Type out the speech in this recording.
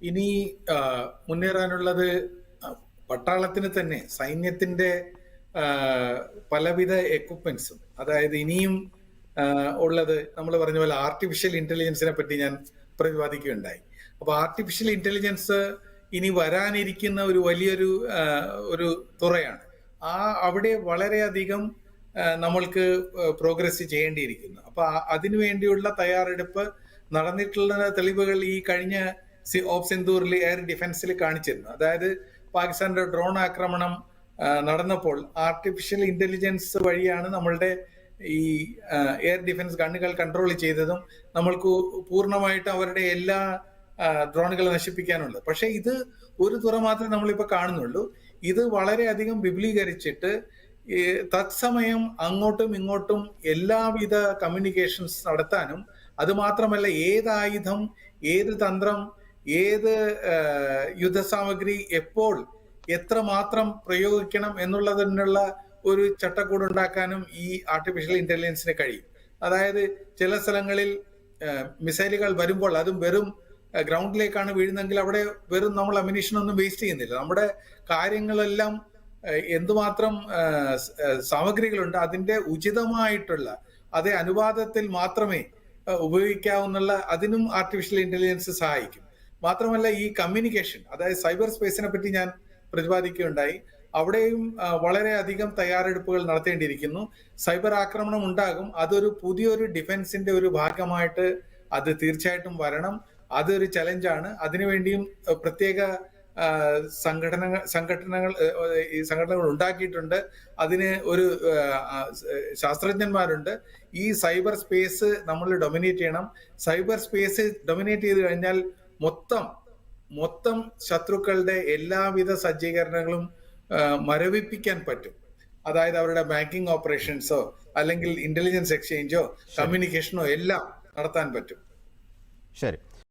ഇനി മുന്നേറാനുള്ളത് പട്ടാളത്തിന് തന്നെ സൈന്യത്തിന്റെ പലവിധ എക്യുപ്മെന്റ്സും, അതായത് ഇനിയും ഉള്ളത് നമ്മൾ പറഞ്ഞ പോലെ ആർട്ടിഫിഷ്യൽ ഇന്റലിജൻസിനെ പറ്റി ഞാൻ പ്രതിപാദിക്കുകയുണ്ടായി. അപ്പൊ ആർട്ടിഫിഷ്യൽ ഇന്റലിജൻസ് ഇനി വരാനിരിക്കുന്ന ഒരു വലിയൊരു ഒരു തുറയാണ്. അവിടെ വളരെയധികം നമ്മൾക്ക് പ്രോഗ്രസ് ചെയ്യേണ്ടിയിരിക്കുന്നു. അപ്പൊ അതിനു വേണ്ടിയുള്ള തയ്യാറെടുപ്പ് നടന്നിട്ടുള്ള തെളിവുകൾ ഈ കഴിഞ്ഞ ഓഫ് സിന്ധൂറിൽ എയർ ഡിഫൻസിൽ കാണിച്ചിരുന്നു. അതായത് പാകിസ്ഥാന്റെ ഡ്രോൺ ആക്രമണം നടന്നപ്പോൾ ആർട്ടിഫിഷ്യൽ ഇന്റലിജൻസ് വഴിയാണ് നമ്മളുടെ ഈ എയർ ഡിഫൻസ് ഗണ്ണുകൾ കൺട്രോൾ ചെയ്തതും നമ്മൾക്ക് പൂർണ്ണമായിട്ട് അവരുടെ എല്ലാ ഡ്രോണുകൾ നശിപ്പിക്കാനുള്ളത്. പക്ഷെ ഇത് ഒരു തുറ മാത്രമേ നമ്മളിപ്പോ കാണുന്നുള്ളൂ. ഇത് വളരെയധികം വിപുലീകരിച്ചിട്ട് തത്സമയം അങ്ങോട്ടും ഇങ്ങോട്ടും എല്ലാവിധ കമ്മ്യൂണിക്കേഷൻസ് നടത്താനും, അത് മാത്രമല്ല ഏത് ആയുധം, ഏത് തന്ത്രം, ഏത് യുദ്ധസാമഗ്രി എപ്പോൾ എത്രമാത്രം പ്രയോഗിക്കണം എന്നുള്ളതിനുള്ള ഒരു ചട്ടക്കൂട് ഉണ്ടാക്കാനും ഈ ആർട്ടിഫിഷ്യൽ ഇന്റലിജൻസിന് കഴിയും. അതായത് ചില സ്ഥലങ്ങളിൽ മിസൈലുകൾ വരുമ്പോൾ അതും വെറും ഗ്രൗണ്ടിലേക്കാണ് വീഴുന്നെങ്കിൽ അവിടെ വെറും നമ്മൾ അമ്യൂണിഷൻ ഒന്നും വേസ്റ്റ് ചെയ്യുന്നില്ല. നമ്മുടെ കാര്യങ്ങളെല്ലാം എന്തുമാത്രം സാമഗ്രികളുണ്ട് അതിന്റെ ഉചിതമായിട്ടുള്ള അതേ അനുപാതത്തിൽ മാത്രമേ ഉപയോഗിക്കാവുന്നുള്ള അതിനും ആർട്ടിഫിഷ്യൽ ഇന്റലിജൻസ് സഹായിക്കും. മാത്രമല്ല ഈ കമ്മ്യൂണിക്കേഷൻ, അതായത് സൈബർ സ്പേസിനെ പറ്റി ഞാൻ പ്രതിപാദിക്കുകയുണ്ടായി. അവിടെയും വളരെയധികം തയ്യാറെടുപ്പുകൾ നടത്തേണ്ടിയിരിക്കുന്നു. സൈബർ ആക്രമണം ഉണ്ടാകും, അതൊരു പുതിയൊരു ഡിഫൻസിന്റെ ഒരു ഭാഗമായിട്ട് അത് തീർച്ചയായിട്ടും വരണം. അതൊരു ചലഞ്ചാണ്. അതിനുവേണ്ടിയും പ്രത്യേക സംഘടനകൾ ഉണ്ടാക്കിയിട്ടുണ്ട്. അതിന് ഒരു ശാസ്ത്രജ്ഞന്മാരുണ്ട്. ഈ സൈബർ സ്പേസ് നമ്മൾ ഡൊമിനേറ്റ് ചെയ്യണം. സൈബർ സ്പേസ് ഡൊമിനേറ്റ് ചെയ്ത് കഴിഞ്ഞാൽ മൊത്തം ശത്രുക്കളുടെ എല്ലാവിധ സജ്ജീകരണങ്ങളും മരവിപ്പിക്കാൻ പറ്റും. അതായത് അവരുടെ ബാങ്കിങ് ഓപ്പറേഷൻസോ അല്ലെങ്കിൽ ഇന്റലിജൻസ് എക്സ്ചേഞ്ചോ കമ്മ്യൂണിക്കേഷനോ എല്ലാം നടത്താൻ പറ്റും. ശരി.